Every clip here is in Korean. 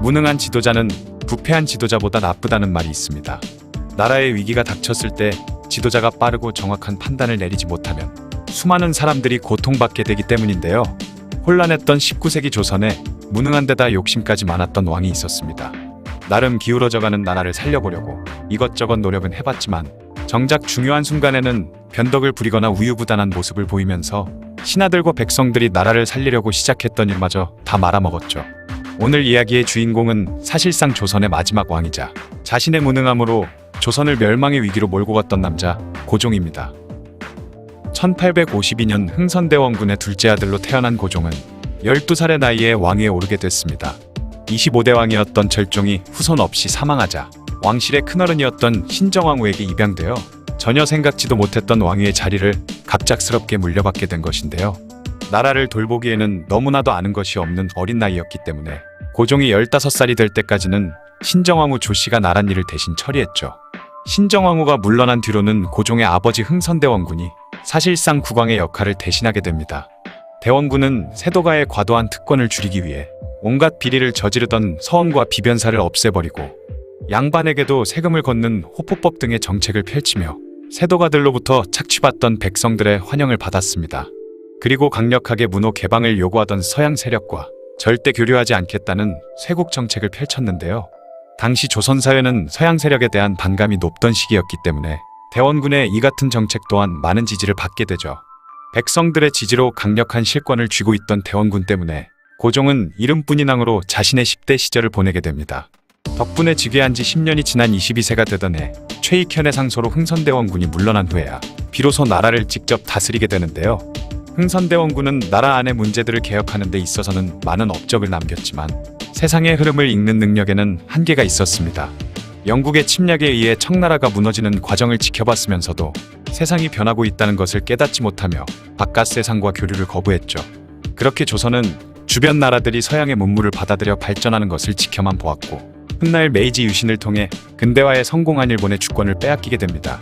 무능한 지도자는 부패한 지도자보다 나쁘다는 말이 있습니다. 나라의 위기가 닥쳤을 때 지도자가 빠르고 정확한 판단을 내리지 못하면 수많은 사람들이 고통받게 되기 때문인데요. 혼란했던 19세기 조선에 무능한 데다 욕심까지 많았던 왕이 있었습니다. 나름 기울어져가는 나라를 살려보려고 이것저것 노력은 해봤지만 정작 중요한 순간에는 변덕을 부리거나 우유부단한 모습을 보이면서 신하들과 백성들이 나라를 살리려고 시작했던 일마저 다 말아먹었죠. 오늘 이야기의 주인공은 사실상 조선의 마지막 왕이자 자신의 무능함으로 조선을 멸망의 위기로 몰고 갔던 남자 고종입니다. 1852년 흥선대원군의 둘째 아들로 태어난 고종은 12살의 나이에 왕위에 오르게 됐습니다. 25대 왕이었던 절종이 후손 없이 사망하자 왕실의 큰어른이었던 신정왕후에게 입양되어 전혀 생각지도 못했던 왕위의 자리를 갑작스럽게 물려받게 된 것인데요. 나라를 돌보기에는 너무나도 아는 것이 없는 어린 나이였기 때문에 고종이 15살이 될 때까지는 신정왕후 조씨가 나란 일을 대신 처리했죠. 신정왕후가 물러난 뒤로는 고종의 아버지 흥선대원군이 사실상 국왕의 역할을 대신하게 됩니다. 대원군은 세도가의 과도한 특권을 줄이기 위해 온갖 비리를 저지르던 서원과 비변사를 없애버리고 양반에게도 세금을 걷는 호포법 등의 정책을 펼치며 세도가들로부터 착취받던 백성들의 환영을 받았습니다. 그리고 강력하게 문호 개방을 요구하던 서양 세력과 절대 교류하지 않겠다는 쇄국 정책을 펼쳤는데요. 당시 조선 사회는 서양 세력에 대한 반감이 높던 시기였기 때문에 대원군의 이 같은 정책 또한 많은 지지를 받게 되죠. 백성들의 지지로 강력한 실권을 쥐고 있던 대원군 때문에 고종은 이름뿐인왕으로 자신의 10대 시절을 보내게 됩니다. 덕분에 즉위한 지 10년이 지난 22세가 되던 해 최익현의 상소로 흥선대원군이 물러난 후에야 비로소 나라를 직접 다스리게 되는데요. 흥선대원군은 나라 안의 문제들을 개혁하는 데 있어서는 많은 업적을 남겼지만 세상의 흐름을 읽는 능력에는 한계가 있었습니다. 영국의 침략에 의해 청나라가 무너지는 과정을 지켜봤으면서도 세상이 변하고 있다는 것을 깨닫지 못하며 바깥 세상과 교류를 거부했죠. 그렇게 조선은 주변 나라들이 서양의 문물을 받아들여 발전하는 것을 지켜만 보았고 훗날 메이지 유신을 통해 근대화에 성공한 일본의 주권을 빼앗기게 됩니다.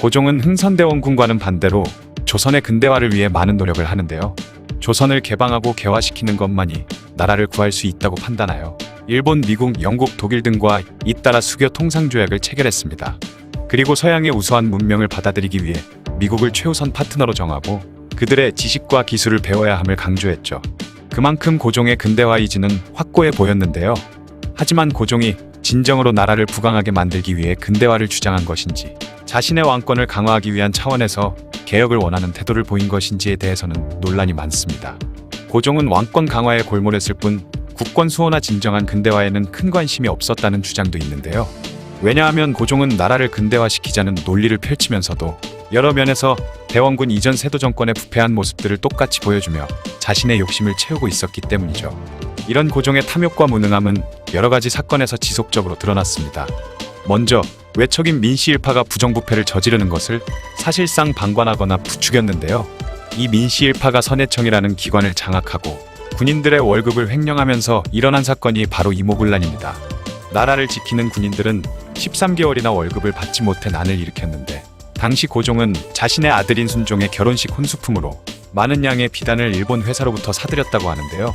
고종은 흥선대원군과는 반대로 조선의 근대화를 위해 많은 노력을 하는데요. 조선을 개방하고 개화시키는 것만이 나라를 구할 수 있다고 판단하여 일본, 미국, 영국, 독일 등과 잇따라 수교 통상조약을 체결했습니다. 그리고 서양의 우수한 문명을 받아들이기 위해 미국을 최우선 파트너로 정하고 그들의 지식과 기술을 배워야 함을 강조했죠. 그만큼 고종의 근대화 의지는 확고해 보였는데요. 하지만 고종이 진정으로 나라를 부강하게 만들기 위해 근대화를 주장한 것인지 자신의 왕권을 강화하기 위한 차원에서 개혁을 원하는 태도를 보인 것인지에 대해서는 논란이 많습니다. 고종은 왕권 강화에 골몰했을 뿐 국권 수호나 진정한 근대화에는 큰 관심이 없었다는 주장도 있는데요. 왜냐하면 고종은 나라를 근대화시키자는 논리를 펼치면서도 여러 면에서 대원군 이전 세도 정권의 부패한 모습들을 똑같이 보여주며 자신의 욕심을 채우고 있었기 때문이죠. 이런 고종의 탐욕과 무능함은 여러 가지 사건에서 지속적으로 드러났습니다. 먼저 외척인 민씨일파가 부정부패를 저지르는 것을 사실상 방관하거나 부추겼는데요. 이 민씨일파가 선해청이라는 기관을 장악하고 군인들의 월급을 횡령하면서 일어난 사건이 바로 이모군란입니다. 나라를 지키는 군인들은 13개월이나 월급을 받지 못해 난을 일으켰는데 당시 고종은 자신의 아들인 순종의 결혼식 혼수품으로 많은 양의 비단을 일본 회사로부터 사들였다고 하는데요.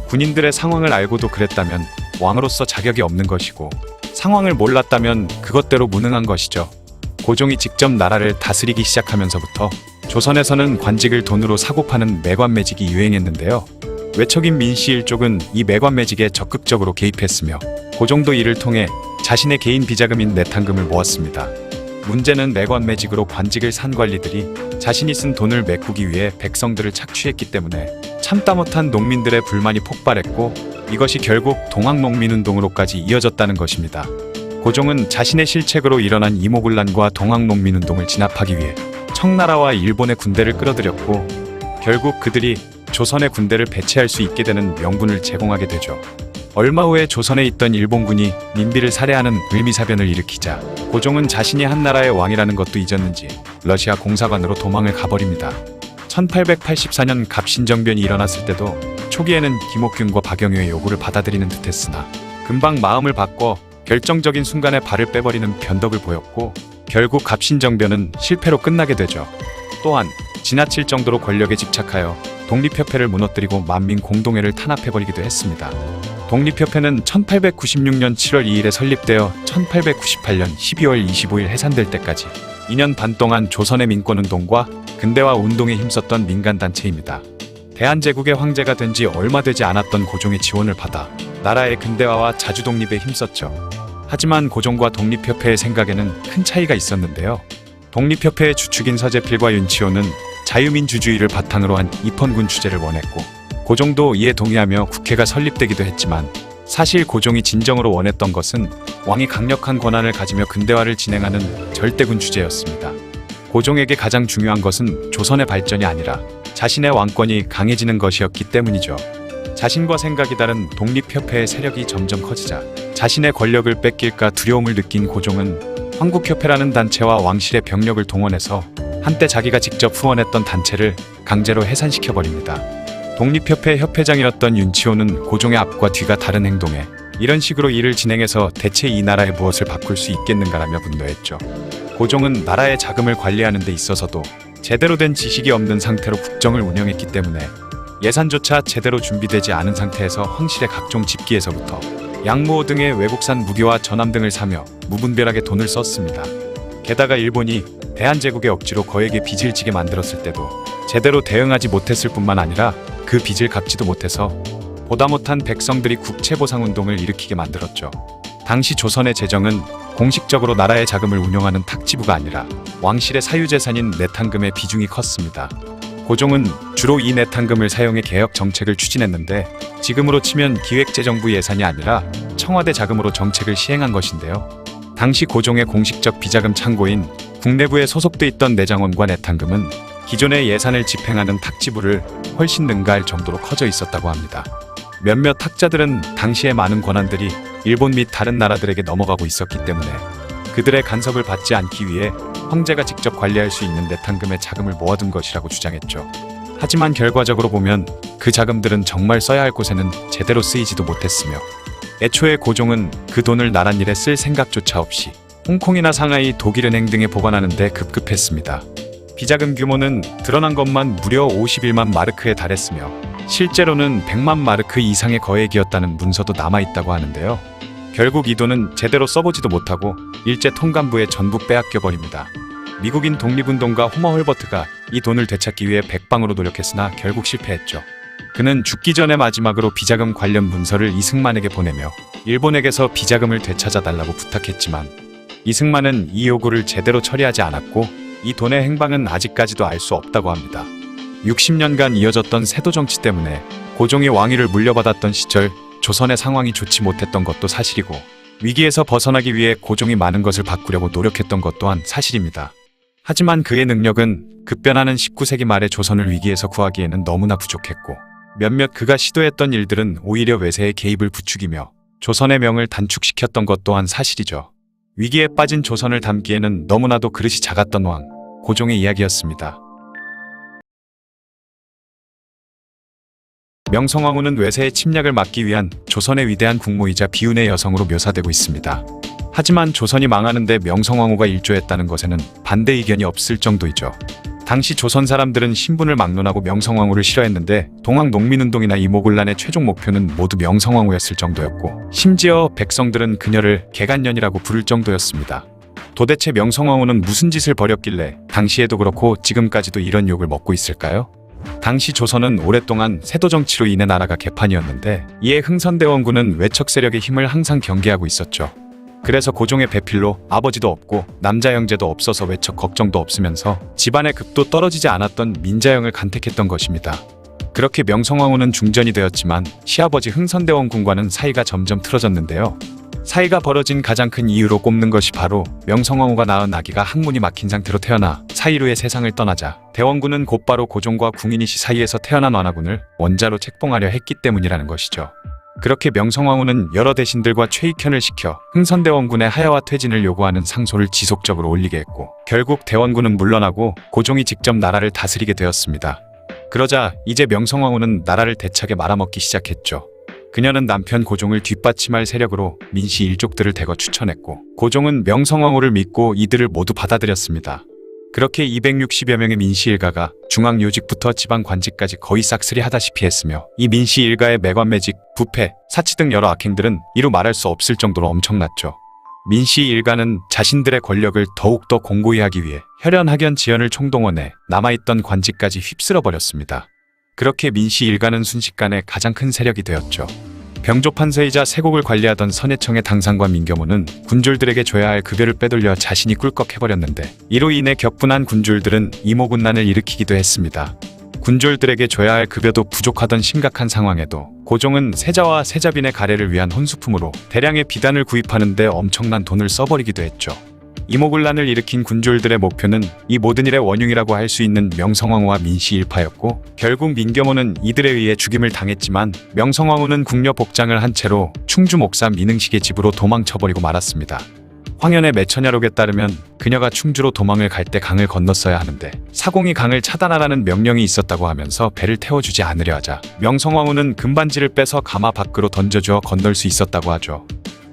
군인들의 상황을 알고도 그랬다면 왕으로서 자격이 없는 것이고 상황을 몰랐다면 그것대로 무능한 것이죠. 고종이 직접 나라를 다스리기 시작하면서부터 조선에서는 관직을 돈으로 사고 파는 매관매직이 유행했는데요. 외척인 민씨 일족은 이 매관매직에 적극적으로 개입했으며 고종도 이를 통해 자신의 개인 비자금인 내탕금을 모았습니다. 문제는 매관매직으로 관직을 산 관리들이 자신이 쓴 돈을 메꾸기 위해 백성들을 착취했기 때문에 참다 못한 농민들의 불만이 폭발했고 이것이 결국 동학농민운동으로까지 이어졌다는 것입니다. 고종은 자신의 실책으로 일어난 이모군란과 동학농민운동을 진압하기 위해 청나라와 일본의 군대를 끌어들였고 결국 그들이 조선의 군대를 배치할 수 있게 되는 명분을 제공하게 되죠. 얼마 후에 조선에 있던 일본군이 민비를 살해하는 을미사변을 일으키자 고종은 자신이 한 나라의 왕이라는 것도 잊었는지 러시아 공사관으로 도망을 가버립니다. 1884년 갑신정변이 일어났을 때도 초기에는 김옥균과 박영효의 요구를 받아들이는 듯했으나 금방 마음을 바꿔 결정적인 순간에 발을 빼버리는 변덕을 보였고 결국 갑신정변은 실패로 끝나게 되죠. 또한 지나칠 정도로 권력에 집착하여 독립협회를 무너뜨리고 만민 공동회를 탄압해버리기도 했습니다. 독립협회는 1896년 7월 2일에 설립되어 1898년 12월 25일 해산될 때까지 2년 반 동안 조선의 민권운동과 근대화 운동에 힘썼던 민간단체입니다. 대한제국의 황제가 된 지 얼마 되지 않았던 고종의 지원을 받아 나라의 근대화와 자주독립에 힘썼죠. 하지만 고종과 독립협회의 생각에는 큰 차이가 있었는데요. 독립협회의 주축인 서재필과 윤치호는 자유민주주의를 바탕으로 한 입헌군 주제를 원했고, 고종도 이에 동의하며 국회가 설립되기도 했지만 사실 고종이 진정으로 원했던 것은 왕이 강력한 권한을 가지며 근대화를 진행하는 절대군 주제였습니다. 고종에게 가장 중요한 것은 조선의 발전이 아니라 자신의 왕권이 강해지는 것이었기 때문이죠. 자신과 생각이 다른 독립협회의 세력이 점점 커지자 자신의 권력을 뺏길까 두려움을 느낀 고종은 황국협회라는 단체와 왕실의 병력을 동원해서 한때 자기가 직접 후원했던 단체를 강제로 해산시켜버립니다. 독립협회 협회장이었던 윤치호는 고종의 앞과 뒤가 다른 행동에 이런 식으로 일을 진행해서 대체 이 나라에 무엇을 바꿀 수 있겠는가라며 분노했죠. 고종은 나라의 자금을 관리하는 데 있어서도 제대로 된 지식이 없는 상태로 국정을 운영했기 때문에 예산조차 제대로 준비되지 않은 상태에서 황실의 각종 집기에서부터 양모호 등의 외국산 무기와 전함 등을 사며 무분별하게 돈을 썼습니다. 게다가 일본이 대한제국의 억지로 거액의 빚을 지게 만들었을 때도 제대로 대응하지 못했을 뿐만 아니라 그 빚을 갚지도 못해서 보다 못한 백성들이 국채보상운동을 일으키게 만들었죠. 당시 조선의 재정은 공식적으로 나라의 자금을 운영하는 탁지부가 아니라 왕실의 사유재산인 내탕금의 비중이 컸습니다. 고종은 주로 이 내탕금을 사용해 개혁 정책을 추진했는데, 지금으로 치면 기획재정부 예산이 아니라 청와대 자금으로 정책을 시행한 것인데요. 당시 고종의 공식적 비자금 창고인 국내부에 소속돼 있던 내장원과 내탕금은 기존의 예산을 집행하는 탁지부를 훨씬 능가할 정도로 커져 있었다고 합니다. 몇몇 학자들은 당시의 많은 권한들이 일본 및 다른 나라들에게 넘어가고 있었기 때문에 그들의 간섭을 받지 않기 위해 황제가 직접 관리할 수 있는 내탕금의 자금을 모아둔 것이라고 주장했죠. 하지만 결과적으로 보면 그 자금들은 정말 써야 할 곳에는 제대로 쓰이지도 못했으며, 애초에 고종은 그 돈을 나란 일에 쓸 생각조차 없이 홍콩이나 상하이, 독일은행 등에 보관하는 데 급급했습니다. 비자금 규모는 드러난 것만 무려 51만 마르크에 달했으며 실제로는 100만 마르크 이상의 거액이었다는 문서도 남아있다고 하는데요. 결국 이 돈은 제대로 써보지도 못하고 일제 통감부에 전부 빼앗겨버립니다. 미국인 독립운동가 호머 홀버트가 이 돈을 되찾기 위해 백방으로 노력했으나 결국 실패했죠. 그는 죽기 전에 마지막으로 비자금 관련 문서를 이승만에게 보내며 일본에게서 비자금을 되찾아달라고 부탁했지만 이승만은 이 요구를 제대로 처리하지 않았고 이 돈의 행방은 아직까지도 알 수 없다고 합니다. 60년간 이어졌던 세도 정치 때문에 고종이 왕위를 물려받았던 시절 조선의 상황이 좋지 못했던 것도 사실이고, 위기에서 벗어나기 위해 고종이 많은 것을 바꾸려고 노력했던 것 또한 사실입니다. 하지만 그의 능력은 급변하는 19세기 말의 조선을 위기에서 구하기에는 너무나 부족했고, 몇몇 그가 시도했던 일들은 오히려 외세의 개입을 부추기며 조선의 명을 단축시켰던 것 또한 사실이죠. 위기에 빠진 조선을 담기에는 너무나도 그릇이 작았던 왕, 고종의 이야기였습니다. 명성황후는 외세의 침략을 막기 위한 조선의 위대한 국모이자 비운의 여성으로 묘사되고 있습니다. 하지만 조선이 망하는데 명성황후가 일조했다는 것에는 반대 의견이 없을 정도이죠. 당시 조선 사람들은 신분을 막론하고 명성황후를 싫어했는데 동학농민운동이나 이모군란의 최종 목표는 모두 명성황후였을 정도였고, 심지어 백성들은 그녀를 개간년이라고 부를 정도였습니다. 도대체 명성황후는 무슨 짓을 벌였길래 당시에도 그렇고 지금까지도 이런 욕을 먹고 있을까요? 당시 조선은 오랫동안 세도 정치로 인해 나라가 개판이었는데, 이에 흥선대원군은 외척 세력의 힘을 항상 경계하고 있었죠. 그래서 고종의 배필로 아버지도 없고 남자 형제도 없어서 외척 걱정도 없으면서 집안의 급도 떨어지지 않았던 민자형을 간택했던 것입니다. 그렇게 명성황후는 중전이 되었지만 시아버지 흥선대원군과는 사이가 점점 틀어졌는데요. 사이가 벌어진 가장 큰 이유로 꼽는 것이 바로 명성황후가 낳은 아기가 항문이 막힌 상태로 태어나 사이루의 세상을 떠나자 대원군은 곧바로 고종과 궁인이시 사이에서 태어난 완화군을 원자로 책봉하려 했기 때문이라는 것이죠. 그렇게 명성황후는 여러 대신들과 최익현을 시켜 흥선대원군의 하야와 퇴진을 요구하는 상소를 지속적으로 올리게 했고, 결국 대원군은 물러나고 고종이 직접 나라를 다스리게 되었습니다. 그러자 이제 명성황후는 나라를 대차게 말아먹기 시작했죠. 그녀는 남편 고종을 뒷받침할 세력으로 민씨 일족들을 대거 추천했고, 고종은 명성황후를 믿고 이들을 모두 받아들였습니다. 그렇게 260여 명의 민씨 일가가 중앙 요직부터 지방 관직까지 거의 싹쓸이 하다시피 했으며 이 민씨 일가의 매관매직, 부패, 사치 등 여러 악행들은 이루 말할 수 없을 정도로 엄청났죠. 민씨 일가는 자신들의 권력을 더욱더 공고히 하기 위해 혈연학연 지연을 총동원해 남아있던 관직까지 휩쓸어버렸습니다. 그렇게 민씨 일가는 순식간에 가장 큰 세력이 되었죠. 병조판서이자 세곡을 관리하던 선해청의 당상관 민겸호는 군졸들에게 줘야 할 급여를 빼돌려 자신이 꿀꺽해버렸는데 이로 인해 격분한 군졸들은 이모군란을 일으키기도 했습니다. 군졸들에게 줘야 할 급여도 부족하던 심각한 상황에도 고종은 세자와 세자빈의 가래를 위한 혼수품으로 대량의 비단을 구입하는 데 엄청난 돈을 써버리기도 했죠. 이모군란을 일으킨 군졸들의 목표는 이 모든 일의 원흉이라고 할 수 있는 명성황후와 민씨 일파였고 결국 민겸호는 이들에 의해 죽임을 당했지만 명성황후는 궁녀 복장을 한 채로 충주 목사 민흥식의 집으로 도망쳐버리고 말았습니다. 황현의 매처냐록에 따르면 그녀가 충주로 도망을 갈 때 강을 건넜어야 하는데 사공이 강을 차단하라는 명령이 있었다고 하면서 배를 태워주지 않으려 하자 명성황후는 금반지를 빼서 가마 밖으로 던져주어 건널 수 있었다고 하죠.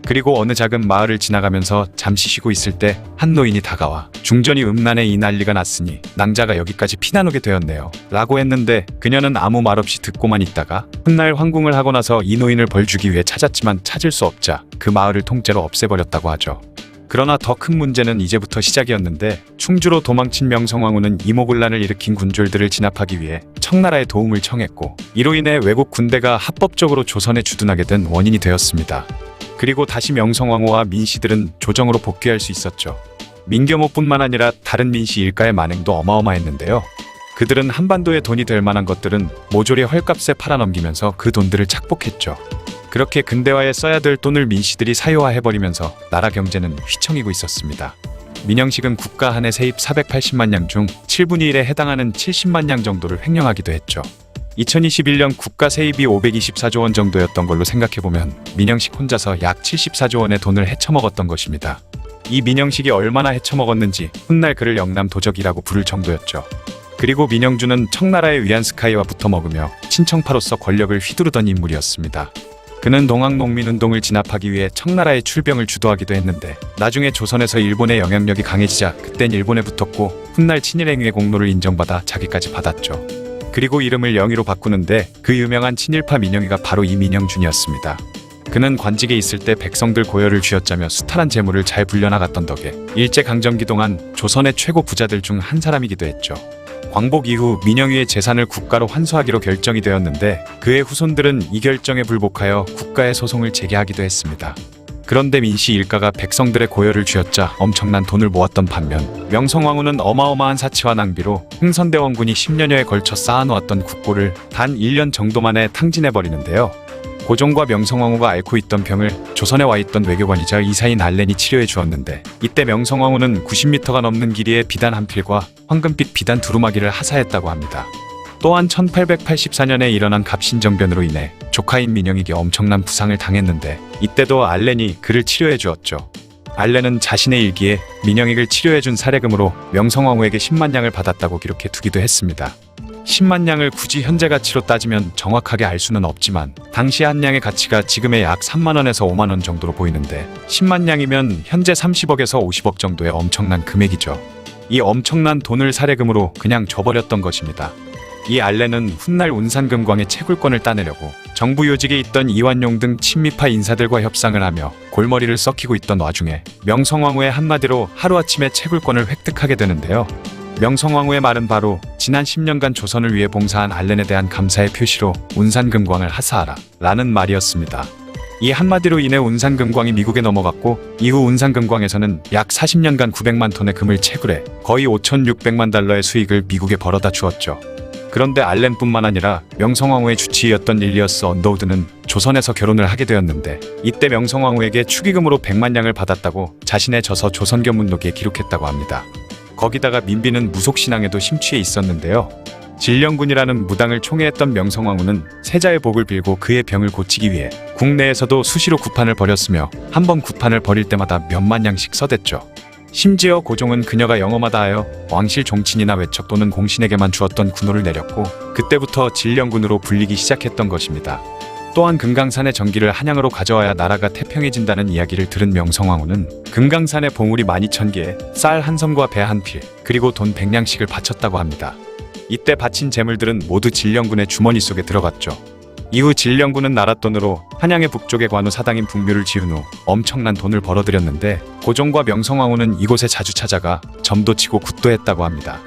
그리고 어느 작은 마을을 지나가면서 잠시 쉬고 있을 때 한 노인이 다가와 중전이 음란에 이 난리가 났으니 낭자가 여기까지 피나누게 되었네요 라고 했는데 그녀는 아무 말 없이 듣고만 있다가 훗날 황궁을 하고 나서 이 노인을 벌주기 위해 찾았지만 찾을 수 없자 그 마을을 통째로 없애버렸다고 하죠. 그러나 더 큰 문제는 이제부터 시작이었는데 충주로 도망친 명성황후는 이모군란을 일으킨 군졸들을 진압하기 위해 청나라의 도움을 청했고 이로 인해 외국 군대가 합법적으로 조선에 주둔하게 된 원인이 되었습니다. 그리고 다시 명성황후와 민씨들은 조정으로 복귀할 수 있었죠. 민겸호뿐만 아니라 다른 민씨 일가의 만행도 어마어마했는데요. 그들은 한반도에 돈이 될 만한 것들은 모조리 헐값에 팔아넘기면서 그 돈들을 착복했죠. 그렇게 근대화에 써야 될 돈을 민씨들이 사유화해버리면서 나라 경제는 휘청이고 있었습니다. 민영식은 국가 한 해 세입 480만 양 중 7분의 1에 해당하는 70만 양 정도를 횡령하기도 했죠. 2021년 국가 세입이 524조 원 정도였던 걸로 생각해보면 민영식 혼자서 약 74조 원의 돈을 헤쳐먹었던 것입니다. 이 민영식이 얼마나 헤쳐먹었는지 훗날 그를 영남 도적이라고 부를 정도였죠. 그리고 민영주는 청나라의 위안스카이와 붙어먹으며 친청파로서 권력을 휘두르던 인물이었습니다. 그는 동학농민운동을 진압하기 위해 청나라의 출병을 주도하기도 했는데 나중에 조선에서 일본의 영향력이 강해지자 그땐 일본에 붙었고 훗날 친일행위의 공로를 인정받아 자기까지 받았죠. 그리고 이름을 영의로 바꾸는데 그 유명한 친일파 민영이가 바로 이 민영준이었습니다. 그는 관직에 있을 때 백성들 고열을 쥐어짜며 수탈한 재물을 잘 불려나갔던 덕에 일제강점기 동안 조선의 최고 부자들 중 한 사람이기도 했죠. 광복 이후 민영위의 재산을 국가로 환수하기로 결정이 되었는데 그의 후손들은 이 결정에 불복하여 국가에 소송을 제기하기도 했습니다. 그런데 민씨 일가가 백성들의 고열을 쥐어짜 엄청난 돈을 모았던 반면 명성황후는 어마어마한 사치와 낭비로 흥선대원군이 10년여에 걸쳐 쌓아놓았던 국고를 단 1년 정도 만에 탕진해버리는데요. 고종과 명성황후가 앓고 있던 병을 조선에 와있던 외교관이자 이사인 알렌이 치료해 주었는데 이때 명성황후는 90m가 넘는 길이의 비단 한 필과 황금빛 비단 두루마기를 하사했다고 합니다. 또한 1884년에 일어난 갑신정변으로 인해 조카인 민영에게 엄청난 부상을 당했는데 이때도 알렌이 그를 치료해 주었죠. 알렌은 자신의 일기에 민영익을 치료해준 사례금으로 명성황후에게 10만 냥을 받았다고 기록해 두기도 했습니다. 10만 냥을 굳이 현재 가치로 따지면 정확하게 알 수는 없지만 당시 한 냥의 가치가 지금의 약 3만 원에서 5만 원 정도로 보이는데 10만 냥이면 현재 30억에서 50억 정도의 엄청난 금액이죠. 이 엄청난 돈을 사례금으로 그냥 줘버렸던 것입니다. 이 알렌은 훗날 운산금광의 채굴권을 따내려고 정부 요직에 있던 이완용 등 친미파 인사들과 협상을 하며 골머리를 썩히고 있던 와중에 명성황후의 한마디로 하루아침에 채굴권을 획득하게 되는데요. 명성황후의 말은 바로 지난 10년간 조선을 위해 봉사한 알렌에 대한 감사의 표시로 운산금광을 하사하라 라는 말이었습니다. 이 한마디로 인해 운산금광이 미국에 넘어갔고 이후 운산금광에서는 약 40년간 900만 톤의 금을 채굴해 거의 5,600만 달러의 수익을 미국에 벌어다 주었죠. 그런데 알렌뿐만 아니라 명성황후의 주치의였던 릴리어스 언더우드는 조선에서 결혼을 하게 되었는데 이때 명성황후에게 축의금으로 100만 냥을 받았다고 자신의 저서 조선견문록에 기록했다고 합니다. 거기다가 민비는 무속신앙에도 심취해 있었는데요. 진령군이라는 무당을 총애했던 명성황후는 세자의 복을 빌고 그의 병을 고치기 위해 국내에서도 수시로 구판을 벌였으며 한 번 구판을 벌일 때마다 몇만 냥씩 써댔죠. 심지어 고종은 그녀가 영험하다 하여 왕실 종친이나 외척 또는 공신에게만 주었던 군호를 내렸고 그때부터 진령군으로 불리기 시작했던 것입니다. 또한 금강산의 전기를 한양으로 가져와야 나라가 태평해진다는 이야기를 들은 명성황후는 금강산에 봉우리 12,000개, 쌀 한 섬과 배 한 필, 그리고 돈 100냥씩을 바쳤다고 합니다. 이때 바친 재물들은 모두 진령군의 주머니 속에 들어갔죠. 이후 진령군은 나랏돈으로 한양의 북쪽의 관우 사당인 북묘를 지은 후 엄청난 돈을 벌어들였는데 고종과 명성황후는 이곳에 자주 찾아가 점도 치고 굿도 했다고 합니다.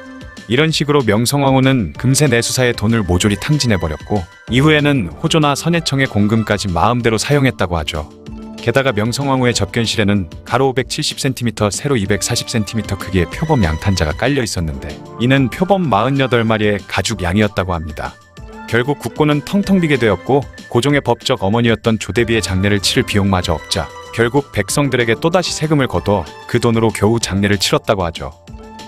이런 식으로 명성황후는 금세 내수사의 돈을 모조리 탕진해버렸고 이후에는 호조나 선해청의 공금까지 마음대로 사용했다고 하죠. 게다가 명성황후의 접견실에는 가로 570cm, 세로 240cm 크기의 표범 양탄자가 깔려 있었는데 이는 표범 48마리의 가죽 양이었다고 합니다. 결국 국고는 텅텅 비게 되었고 고종의 법적 어머니였던 조대비의 장례를 치를 비용마저 없자 결국 백성들에게 또다시 세금을 거둬 그 돈으로 겨우 장례를 치렀다고 하죠.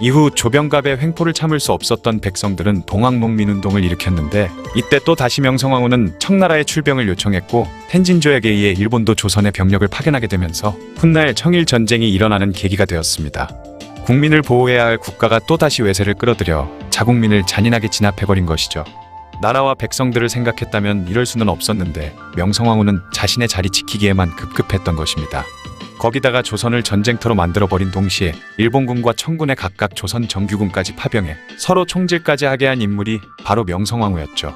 이후 조병갑의 횡포를 참을 수 없었던 백성들은 동학농민운동을 일으켰는데 이때 또 다시 명성황후는 청나라에 출병을 요청했고 텐진조약에 의해 일본도 조선의 병력을 파견하게 되면서 훗날 청일전쟁이 일어나는 계기가 되었습니다. 국민을 보호해야 할 국가가 또다시 외세를 끌어들여 자국민을 잔인하게 진압해버린 것이죠. 나라와 백성들을 생각했다면 이럴 수는 없었는데 명성황후는 자신의 자리 지키기에만 급급했던 것입니다. 거기다가 조선을 전쟁터로 만들어버린 동시에 일본군과 청군의 각각 조선 정규군까지 파병해 서로 총질까지 하게 한 인물이 바로 명성황후였죠.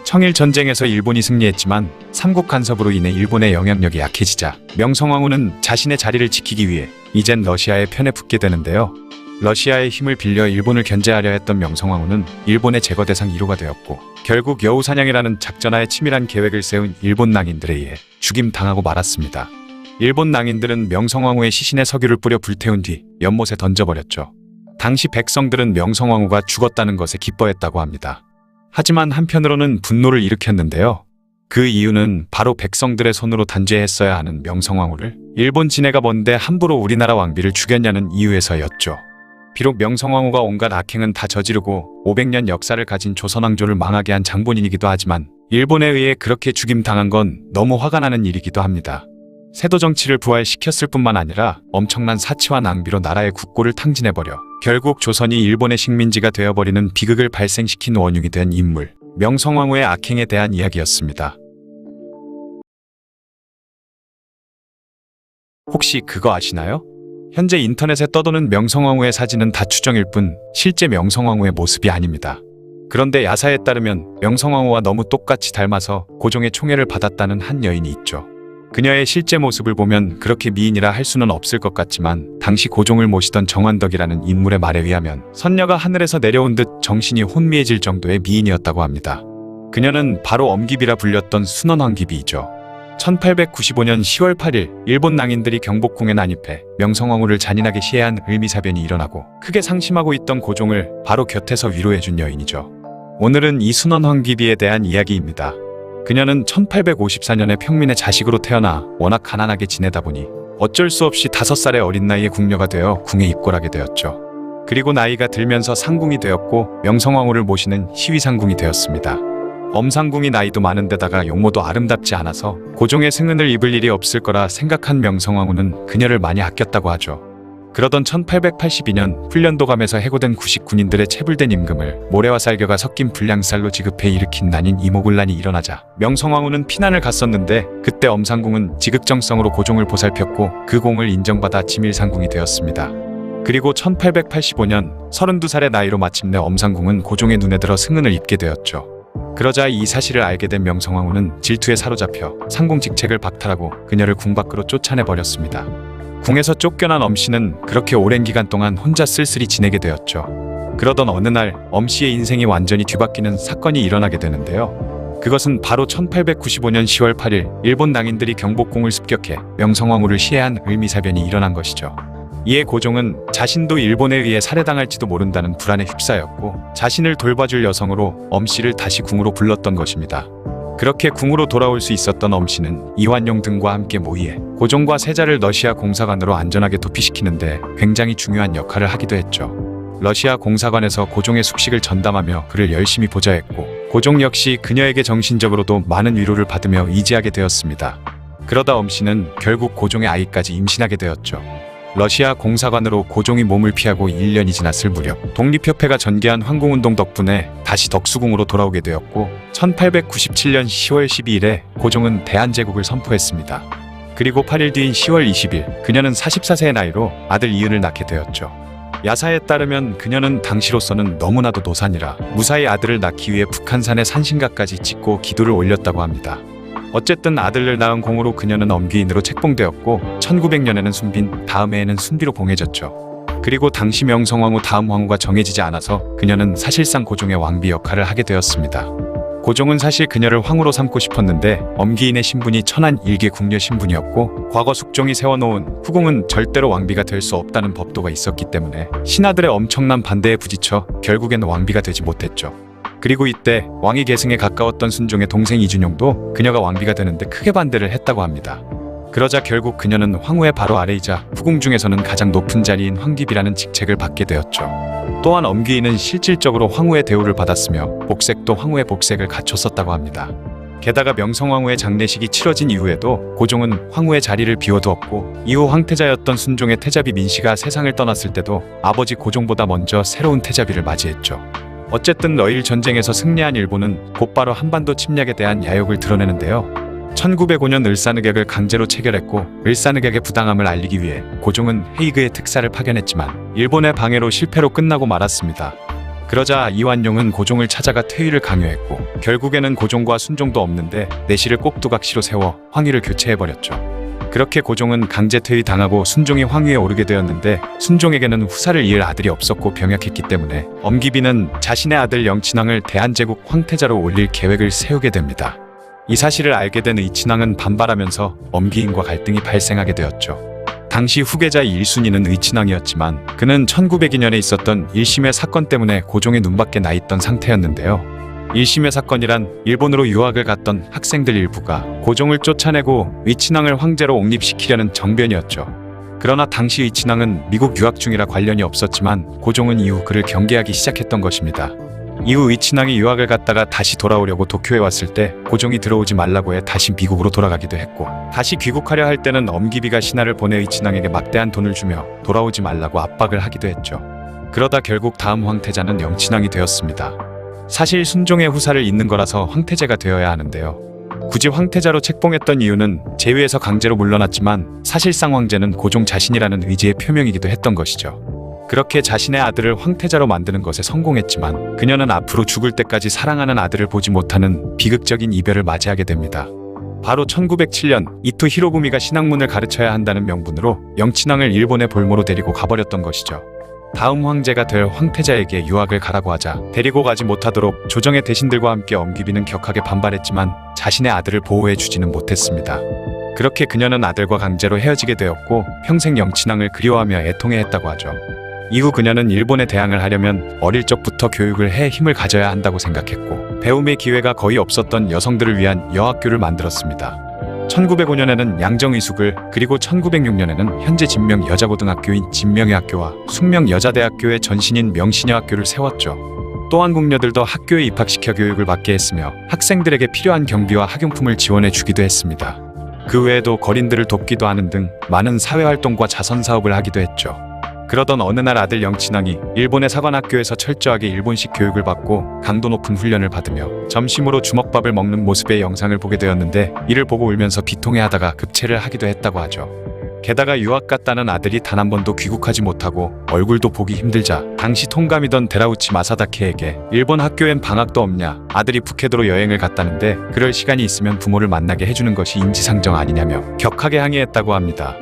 청일전쟁에서 일본이 승리했지만 삼국 간섭으로 인해 일본의 영향력이 약해지자 명성황후는 자신의 자리를 지키기 위해 이젠 러시아의 편에 붙게 되는데요. 러시아의 힘을 빌려 일본을 견제하려 했던 명성황후는 일본의 제거 대상 1호가 되었고 결국 여우사냥이라는 작전하에 치밀한 계획을 세운 일본 낭인들에 의해 죽임당하고 말았습니다. 일본 낭인들은 명성황후의 시신에 석유를 뿌려 불태운 뒤 연못에 던져버렸죠. 당시 백성들은 명성황후가 죽었다는 것에 기뻐했다고 합니다. 하지만 한편으로는 분노를 일으켰는데요. 그 이유는 바로 백성들의 손으로 단죄했어야 하는 명성황후를 일본 진해가 뭔데 함부로 우리나라 왕비를 죽였냐는 이유에서였죠. 비록 명성황후가 온갖 악행은 다 저지르고 500년 역사를 가진 조선왕조를 망하게 한 장본인이기도 하지만 일본에 의해 그렇게 죽임당한 건 너무 화가 나는 일이기도 합니다. 세도 정치를 부활시켰을 뿐만 아니라 엄청난 사치와 낭비로 나라의 국고를 탕진해버려 결국 조선이 일본의 식민지가 되어버리는 비극을 발생시킨 원흉이 된 인물 명성황후의 악행에 대한 이야기였습니다. 혹시 그거 아시나요? 현재 인터넷에 떠도는 명성황후의 사진은 다 추정일 뿐 실제 명성황후의 모습이 아닙니다. 그런데 야사에 따르면 명성황후와 너무 똑같이 닮아서 고종의 총애를 받았다는 한 여인이 있죠. 그녀의 실제 모습을 보면 그렇게 미인이라 할 수는 없을 것 같지만 당시 고종을 모시던 정환덕이라는 인물의 말에 의하면 선녀가 하늘에서 내려온 듯 정신이 혼미해질 정도의 미인이었다고 합니다. 그녀는 바로 엄기비라 불렸던 순원황기비이죠. 1895년 10월 8일 일본 낭인들이 경복궁에 난입해 명성황후를 잔인하게 시해한 을미사변이 일어나고 크게 상심하고 있던 고종을 바로 곁에서 위로해준 여인이죠. 오늘은 이 순원황기비에 대한 이야기입니다. 그녀는 1854년에 평민의 자식으로 태어나 워낙 가난하게 지내다 보니 어쩔 수 없이 5살의 어린 나이에 궁녀가 되어 궁에 입궐하게 되었죠. 그리고 나이가 들면서 상궁이 되었고 명성황후를 모시는 시위상궁이 되었습니다. 엄상궁이 나이도 많은데다가 용모도 아름답지 않아서 고종의 승은을 입을 일이 없을 거라 생각한 명성황후는 그녀를 많이 아꼈다고 하죠. 그러던 1882년 훈련도감에서 해고된 구식 군인들의 체불된 임금을 모래와 쌀겨가 섞인 불량쌀로 지급해 일으킨 난인 이모군란이 일어나자 명성황후는 피난을 갔었는데 그때 엄상궁은 지극정성으로 고종을 보살폈고 그 공을 인정받아 지밀상궁이 되었습니다. 그리고 1885년 32살의 나이로 마침내 엄상궁은 고종의 눈에 들어 승은을 입게 되었죠. 그러자 이 사실을 알게 된 명성황후는 질투에 사로잡혀 상궁 직책을 박탈하고 그녀를 궁 밖으로 쫓아내버렸습니다. 궁에서 쫓겨난 엄씨는 그렇게 오랜 기간 동안 혼자 쓸쓸히 지내게 되었죠. 그러던 어느 날 엄씨의 인생이 완전히 뒤바뀌는 사건이 일어나게 되는데요. 그것은 바로 1895년 10월 8일 일본 낭인들이 경복궁을 습격해 명성황후를 시해한 을미사변이 일어난 것이죠. 이에 고종은 자신도 일본에 의해 살해당할지도 모른다는 불안에 휩싸였고 자신을 돌봐줄 여성으로 엄씨를 다시 궁으로 불렀던 것입니다. 그렇게 궁으로 돌아올 수 있었던 엄씨는 이완용 등과 함께 모의해 고종과 세자를 러시아 공사관으로 안전하게 도피시키는데 굉장히 중요한 역할을 하기도 했죠. 러시아 공사관에서 고종의 숙식을 전담하며 그를 열심히 보좌했고 고종 역시 그녀에게 정신적으로도 많은 위로를 받으며 의지하게 되었습니다. 그러다 엄씨는 결국 고종의 아이까지 임신하게 되었죠. 러시아 공사관으로 고종이 몸을 피하고 1년이 지났을 무렵 독립협회가 전개한 황궁운동 덕분에 다시 덕수궁으로 돌아오게 되었고 1897년 10월 12일에 고종은 대한제국을 선포했습니다. 그리고 8일 뒤인 10월 20일 그녀는 44세의 나이로 아들 이은을 낳게 되었죠. 야사에 따르면 그녀는 당시로서는 너무나도 노산이라 무사히 아들을 낳기 위해 북한산의 산신각까지 짓고 기도를 올렸다고 합니다. 어쨌든 아들을 낳은 공으로 그녀는 엄귀인으로 책봉되었고 1900년에는 순빈, 다음 해에는 순비로 봉해졌죠. 그리고 당시 명성황후 다음 황후가 정해지지 않아서 그녀는 사실상 고종의 왕비 역할을 하게 되었습니다. 고종은 사실 그녀를 황후로 삼고 싶었는데 엄귀인의 신분이 천안 일개 궁녀 신분이었고 과거 숙종이 세워놓은 후궁은 절대로 왕비가 될 수 없다는 법도가 있었기 때문에 신하들의 엄청난 반대에 부딪혀 결국에는 왕비가 되지 못했죠. 그리고 이때 왕위 계승에 가까웠던 순종의 동생 이준용도 그녀가 왕비가 되는데 크게 반대를 했다고 합니다. 그러자 결국 그녀는 황후의 바로 아래이자 후궁 중에서는 가장 높은 자리인 황귀비라는 직책을 받게 되었죠. 또한 엄귀인은 실질적으로 황후의 대우를 받았으며 복색도 황후의 복색을 갖췄었다고 합니다. 게다가 명성황후의 장례식이 치러진 이후에도 고종은 황후의 자리를 비워두었고 이후 황태자였던 순종의 태자비 민씨가 세상을 떠났을 때도 아버지 고종보다 먼저 새로운 태자비를 맞이했죠. 어쨌든 러일 전쟁에서 승리한 일본은 곧바로 한반도 침략에 대한 야욕을 드러내는데요. 1905년 을사늑약을 강제로 체결했고 을사늑약의 부당함을 알리기 위해 고종은 헤이그에 특사를 파견했지만 일본의 방해로 실패로 끝나고 말았습니다. 그러자 이완용은 고종을 찾아가 퇴위를 강요했고 결국에는 고종과 순종도 없는데 내시를 꼭두각시로 세워 황위를 교체해버렸죠. 그렇게 고종은 강제 퇴위당하고 순종이 황위에 오르게 되었는데 순종에게는 후사를 이을 아들이 없었고 병약했기 때문에 엄귀비는 자신의 아들 영친왕을 대한제국 황태자로 올릴 계획을 세우게 됩니다. 이 사실을 알게 된 의친왕은 반발하면서 엄귀인과 갈등이 발생하게 되었죠. 당시 후계자 1순위는 의친왕이었지만 그는 1902년에 있었던 1심의 사건 때문에 고종의 눈밖에 나 있던 상태였는데요. 1심의 사건이란 일본으로 유학을 갔던 학생들 일부가 고종을 쫓아내고 의친왕을 황제로 옹립시키려는 정변이었죠. 그러나 당시 의친왕은 미국 유학 중이라 관련이 없었지만 고종은 이후 그를 경계하기 시작했던 것입니다. 이후 의친왕이 유학을 갔다가 다시 돌아오려고 도쿄에 왔을 때 고종이 들어오지 말라고 해 다시 미국으로 돌아가기도 했고 다시 귀국하려 할 때는 엄귀비가 신하를 보내 의친왕에게 막대한 돈을 주며 돌아오지 말라고 압박을 하기도 했죠. 그러다 결국 다음 황태자는 영친왕이 되었습니다. 사실 순종의 후사를 잇는 거라서 황태자가 되어야 하는데요. 굳이 황태자로 책봉했던 이유는 제위에서 강제로 물러났지만 사실상 황제는 고종 자신이라는 의지의 표명이기도 했던 것이죠. 그렇게 자신의 아들을 황태자로 만드는 것에 성공했지만 그녀는 앞으로 죽을 때까지 사랑하는 아들을 보지 못하는 비극적인 이별을 맞이하게 됩니다. 바로 1907년 이토 히로부미가 신학문을 가르쳐야 한다는 명분으로 영친왕을 일본의 볼모로 데리고 가버렸던 것이죠. 다음 황제가 될 황태자에게 유학을 가라고 하자 데리고 가지 못하도록 조정의 대신들과 함께 엄귀비는 격하게 반발했지만 자신의 아들을 보호해주지는 못했습니다. 그렇게 그녀는 아들과 강제로 헤어지게 되었고 평생 영친왕을 그리워하며 애통해했다고 하죠. 이후 그녀는 일본에 대항을 하려면 어릴 적부터 교육을 해 힘을 가져야 한다고 생각했고 배움의 기회가 거의 없었던 여성들을 위한 여학교를 만들었습니다. 1905년에는 양정의숙을 그리고 1906년에는 현재 진명 여자고등학교인 진명여학교와 숙명 여자대학교의 전신인 명신여학교를 세웠죠. 또한 궁녀들도 학교에 입학시켜 교육을 받게 했으며 학생들에게 필요한 경비와 학용품을 지원해 주기도 했습니다. 그 외에도 거린들을 돕기도 하는 등 많은 사회활동과 자선사업을 하기도 했죠. 그러던 어느 날 아들 영친왕이 일본의 사관학교에서 철저하게 일본식 교육을 받고 강도 높은 훈련을 받으며 점심으로 주먹밥을 먹는 모습의 영상을 보게 되었는데 이를 보고 울면서 비통해하다가 급체를 하기도 했다고 하죠. 게다가 유학 갔다는 아들이 단 한 번도 귀국하지 못하고 얼굴도 보기 힘들자 당시 통감이던 데라우치 마사다케에게 일본 학교엔 방학도 없냐, 아들이 푸케도로 여행을 갔다는데 그럴 시간이 있으면 부모를 만나게 해주는 것이 인지상정 아니냐며 격하게 항의했다고 합니다.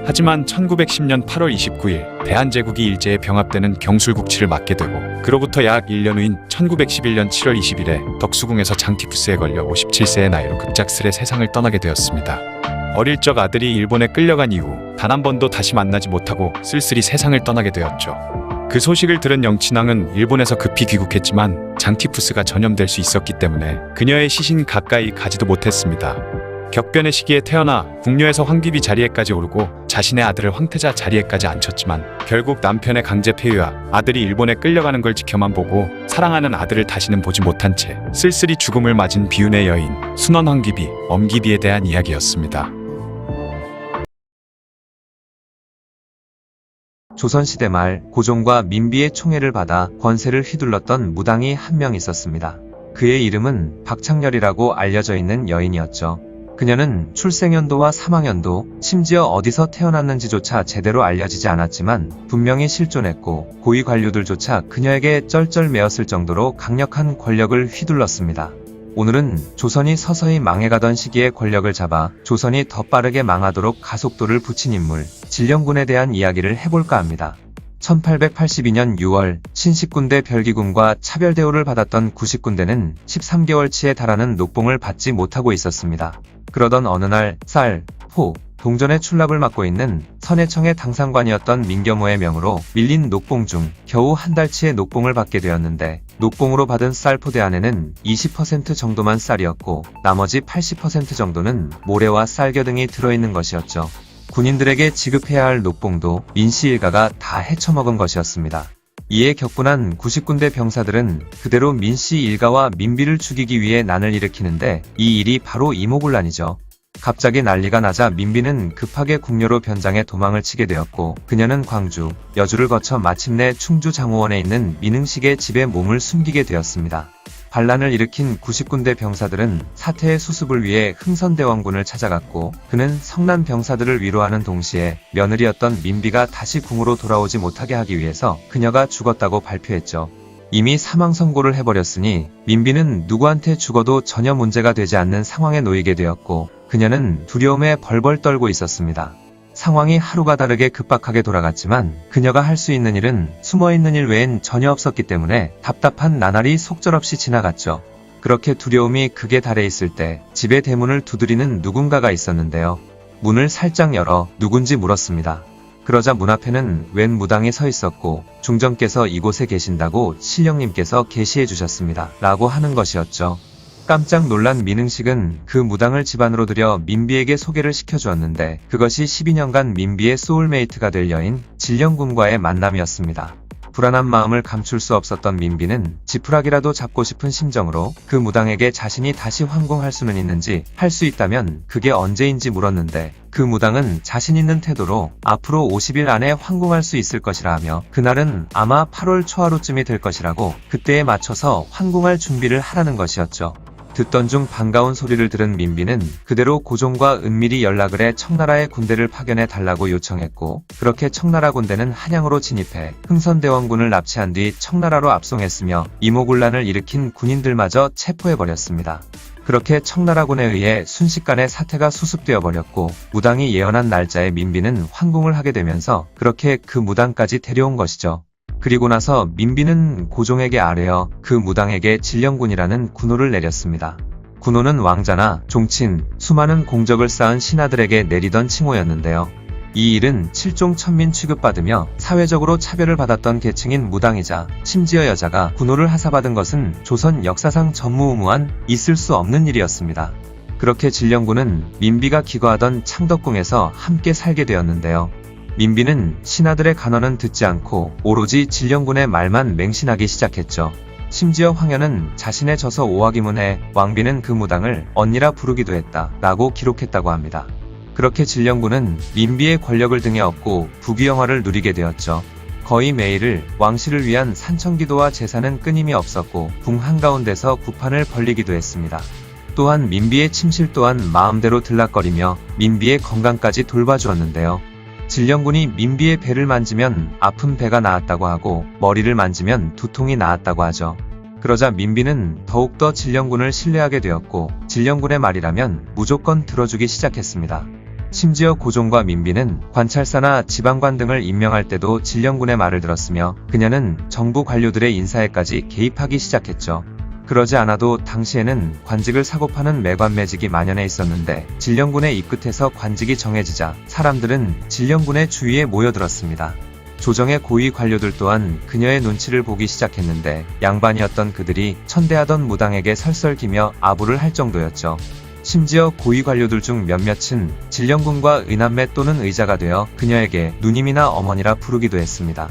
하지만 1910년 8월 29일 대한제국이 일제에 병합되는 경술국치를 맞게 되고 그로부터 약 1년 후인 1911년 7월 20일에 덕수궁에서 장티푸스에 걸려 57세의 나이로 급작스레 세상을 떠나게 되었습니다. 어릴 적 아들이 일본에 끌려간 이후 단 한 번도 다시 만나지 못하고 쓸쓸히 세상을 떠나게 되었죠. 그 소식을 들은 영친왕은 일본에서 급히 귀국했지만 장티푸스가 전염될 수 있었기 때문에 그녀의 시신 가까이 가지도 못했습니다. 격변의 시기에 태어나 궁녀에서 황귀비 자리에까지 오르고 자신의 아들을 황태자 자리에까지 앉혔지만 결국 남편의 강제 폐위와 아들이 일본에 끌려가는 걸 지켜만 보고 사랑하는 아들을 다시는 보지 못한 채 쓸쓸히 죽음을 맞은 비운의 여인 순원 황귀비, 엄귀비에 대한 이야기였습니다. 조선시대 말 고종과 민비의 총애를 받아 권세를 휘둘렀던 무당이 한 명 있었습니다. 그의 이름은 박창렬이라고 알려져 있는 여인이었죠. 그녀는 출생연도와 사망연도, 심지어 어디서 태어났는지조차 제대로 알려지지 않았지만 분명히 실존했고 고위 관료들조차 그녀에게 쩔쩔매었을 정도로 강력한 권력을 휘둘렀습니다. 오늘은 조선이 서서히 망해가던 시기에 권력을 잡아 조선이 더 빠르게 망하도록 가속도를 붙인 인물, 진령군에 대한 이야기를 해볼까 합니다. 1882년 6월 신식군대 별기군과 차별 대우를 받았던 구식군대는 13개월치에 달하는 녹봉을 받지 못하고 있었습니다. 그러던 어느 날 쌀, 포, 동전의 출납을 맡고 있는 선해청의 당상관이었던 민겸호의 명으로 밀린 녹봉 중 겨우 한 달치의 녹봉을 받게 되었는데 녹봉으로 받은 쌀 포대 안에는 20% 정도만 쌀이었고 나머지 80% 정도는 모래와 쌀겨 등이 들어있는 것이었죠. 군인들에게 지급해야 할 녹봉도 민씨 일가가 다 헤쳐먹은 것이었습니다. 이에 격분한 구식군대 병사들은 그대로 민씨 일가와 민비를 죽이기 위해 난을 일으키는데 이 일이 바로 이모군란이죠. 갑자기 난리가 나자 민비는 급하게 궁녀로 변장해 도망을 치게 되었고 그녀는 광주, 여주를 거쳐 마침내 충주 장호원에 있는 민흥식의 집에 몸을 숨기게 되었습니다. 반란을 일으킨 구식군대 병사들은 사태의 수습을 위해 흥선대원군을 찾아갔고 그는 성난 병사들을 위로하는 동시에 며느리였던 민비가 다시 궁으로 돌아오지 못하게 하기 위해서 그녀가 죽었다고 발표했죠. 이미 사망 선고를 해버렸으니 민비는 누구한테 죽어도 전혀 문제가 되지 않는 상황에 놓이게 되었고 그녀는 두려움에 벌벌 떨고 있었습니다. 상황이 하루가 다르게 급박하게 돌아갔지만 그녀가 할 수 있는 일은 숨어있는 일 외엔 전혀 없었기 때문에 답답한 나날이 속절없이 지나갔죠. 그렇게 두려움이 극에 달해 있을 때 집의 대문을 두드리는 누군가가 있었는데요. 문을 살짝 열어 누군지 물었습니다. 그러자 문 앞에는 웬 무당이 서 있었고 중전께서 이곳에 계신다고 신령님께서 계시해 주셨습니다. 라고 하는 것이었죠. 깜짝 놀란 민흥식은 그 무당을 집안으로 들여 민비에게 소개를 시켜주었는데 그것이 12년간 민비의 소울메이트가 될 여인 진령군과의 만남이었습니다. 불안한 마음을 감출 수 없었던 민비는 지푸라기라도 잡고 싶은 심정으로 그 무당에게 자신이 다시 환궁할 수는 있는지 할 수 있다면 그게 언제인지 물었는데 그 무당은 자신 있는 태도로 앞으로 50일 안에 환궁할 수 있을 것이라 하며 그날은 아마 8월 초하루쯤이 될 것이라고 그때에 맞춰서 환궁할 준비를 하라는 것이었죠. 듣던 중 반가운 소리를 들은 민비는 그대로 고종과 은밀히 연락을 해 청나라의 군대를 파견해 달라고 요청했고 그렇게 청나라 군대는 한양으로 진입해 흥선대원군을 납치한 뒤 청나라로 압송했으며 이모군란을 일으킨 군인들마저 체포해버렸습니다. 그렇게 청나라군에 의해 순식간에 사태가 수습되어 버렸고 무당이 예언한 날짜에 민비는 환궁을 하게 되면서 그렇게 그 무당까지 데려온 것이죠. 그리고 나서 민비는 고종에게 아뢰어 그 무당에게 진령군이라는 군호를 내렸습니다. 군호는 왕자나 종친, 수많은 공적을 쌓은 신하들에게 내리던 칭호였는데요. 이 일은 칠종 천민 취급받으며 사회적으로 차별을 받았던 계층인 무당이자 심지어 여자가 군호를 하사받은 것은 조선 역사상 전무후무한 있을 수 없는 일이었습니다. 그렇게 진령군은 민비가 기거하던 창덕궁에서 함께 살게 되었는데요. 민비는 신하들의 간언은 듣지 않고 오로지 진령군의 말만 맹신하기 시작했죠. 심지어 황현은 자신의 저서 오화기문에 왕비는 그 무당을 언니라 부르기도 했다 라고 기록했다고 합니다. 그렇게 진령군은 민비의 권력을 등에 업고 부귀영화를 누리게 되었죠. 거의 매일을 왕실을 위한 산천기도와 제사는 끊임이 없었고 궁 한가운데서 구판을 벌리기도 했습니다. 또한 민비의 침실 또한 마음대로 들락거리며 민비의 건강까지 돌봐주었는데요. 진령군이 민비의 배를 만지면 아픈 배가 나았다고 하고 머리를 만지면 두통이 나았다고 하죠. 그러자 민비는 더욱더 진령군을 신뢰하게 되었고 진령군의 말이라면 무조건 들어주기 시작했습니다. 심지어 고종과 민비는 관찰사나 지방관 등을 임명할 때도 진령군의 말을 들었으며 그녀는 정부 관료들의 인사에까지 개입하기 시작했죠. 그러지 않아도 당시에는 관직을 사고 파는 매관매직이 만연해 있었는데 진령군의 입끝에서 관직이 정해지자 사람들은 진령군의 주위에 모여들었습니다. 조정의 고위 관료들 또한 그녀의 눈치를 보기 시작했는데 양반이었던 그들이 천대하던 무당에게 설설기며 아부를 할 정도였죠. 심지어 고위 관료들 중 몇몇은 진령군과 의남매 또는 의자가 되어 그녀에게 누님이나 어머니라 부르기도 했습니다.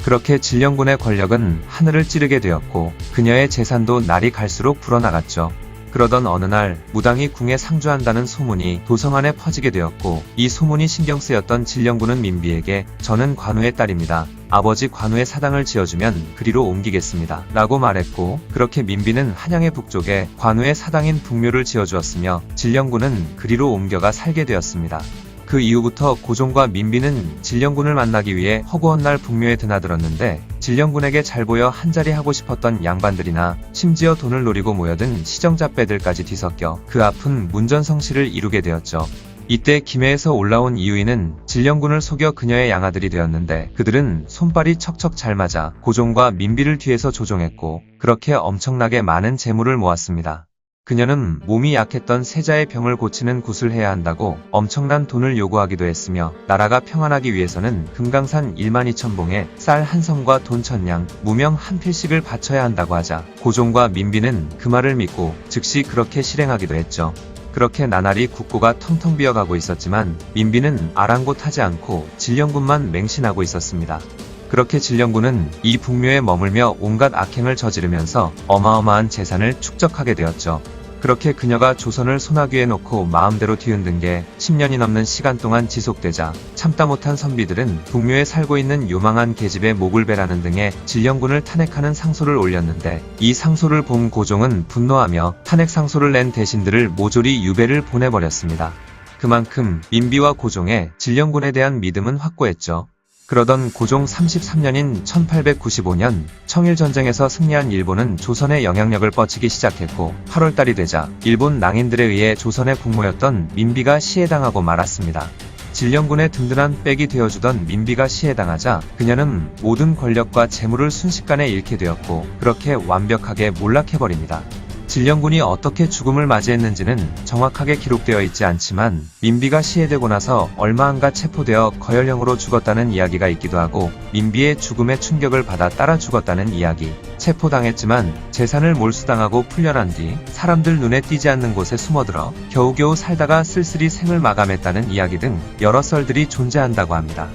그렇게 진령군의 권력은 하늘을 찌르게 되었고 그녀의 재산도 날이 갈수록 불어나갔죠. 그러던 어느 날 무당이 궁에 상주한다는 소문이 도성 안에 퍼지게 되었고, 이 소문이 신경 쓰였던 진령군은 민비에게 저는 관우의 딸입니다. 아버지 관우의 사당을 지어주면 그리로 옮기겠습니다. 라고 말했고, 그렇게 민비는 한양의 북쪽에 관우의 사당인 북묘를 지어주었으며 진령군은 그리로 옮겨가 살게 되었습니다. 그 이후부터 고종과 민비는 진령군을 만나기 위해 허구한 날 북묘에 드나들었는데, 진령군에게 잘 보여 한자리 하고 싶었던 양반들이나 심지어 돈을 노리고 모여든 시정잡배들까지 뒤섞여 그 아픈 문전성시를 이루게 되었죠. 이때 김해에서 올라온 이유인은 진령군을 속여 그녀의 양아들이 되었는데, 그들은 손발이 척척 잘 맞아 고종과 민비를 뒤에서 조종했고, 그렇게 엄청나게 많은 재물을 모았습니다. 그녀는 몸이 약했던 세자의 병을 고치는 굿을 해야 한다고 엄청난 돈을 요구하기도 했으며, 나라가 평안하기 위해서는 금강산 12,000봉에 쌀 한 섬과 돈 1000냥, 무명 한 필씩을 바쳐야 한다고 하자 고종과 민비는 그 말을 믿고 즉시 그렇게 실행하기도 했죠. 그렇게 나날이 국고가 텅텅 비어가고 있었지만 민비는 아랑곳하지 않고 진령군만 맹신하고 있었습니다. 그렇게 진령군은 이 북묘에 머물며 온갖 악행을 저지르면서 어마어마한 재산을 축적하게 되었죠. 그렇게 그녀가 조선을 소나귀에 놓고 마음대로 뒤흔든 게 10년이 넘는 시간 동안 지속되자 참다 못한 선비들은 북묘에 살고 있는 요망한 계집의 목을 베라는 등의 진령군을 탄핵하는 상소를 올렸는데, 이 상소를 본 고종은 분노하며 탄핵 상소를 낸 대신들을 모조리 유배를 보내버렸습니다. 그만큼 민비와 고종의 진령군에 대한 믿음은 확고했죠. 그러던 고종 33년인 1895년 청일전쟁에서 승리한 일본은 조선의 영향력을 뻗치기 시작했고, 8월달이 되자 일본 낭인들에 의해 조선의 국모였던 민비가 시해당하고 말았습니다. 진령군의 든든한 백이 되어주던 민비가 시해당하자 그녀는 모든 권력과 재물을 순식간에 잃게 되었고, 그렇게 완벽하게 몰락해버립니다. 진령군이 어떻게 죽음을 맞이했는지는 정확하게 기록되어 있지 않지만, 민비가 시해되고 나서 얼마 안가 체포되어 거열형으로 죽었다는 이야기가 있기도 하고, 민비의 죽음에 충격을 받아 따라 죽었다는 이야기, 체포당했지만 재산을 몰수당하고 풀려난 뒤 사람들 눈에 띄지 않는 곳에 숨어들어 겨우겨우 살다가 쓸쓸히 생을 마감했다는 이야기 등 여러 썰들이 존재한다고 합니다.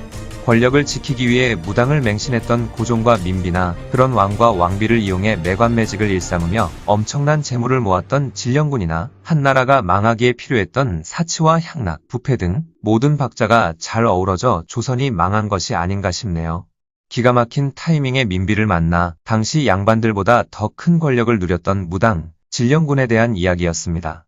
권력을 지키기 위해 무당을 맹신했던 고종과 민비나 그런 왕과 왕비를 이용해 매관매직을 일삼으며 엄청난 재물을 모았던 진령군이나 한나라가 망하기에 필요했던 사치와 향락, 부패 등 모든 박자가 잘 어우러져 조선이 망한 것이 아닌가 싶네요. 기가 막힌 타이밍에 민비를 만나 당시 양반들보다 더 큰 권력을 누렸던 무당, 진령군에 대한 이야기였습니다.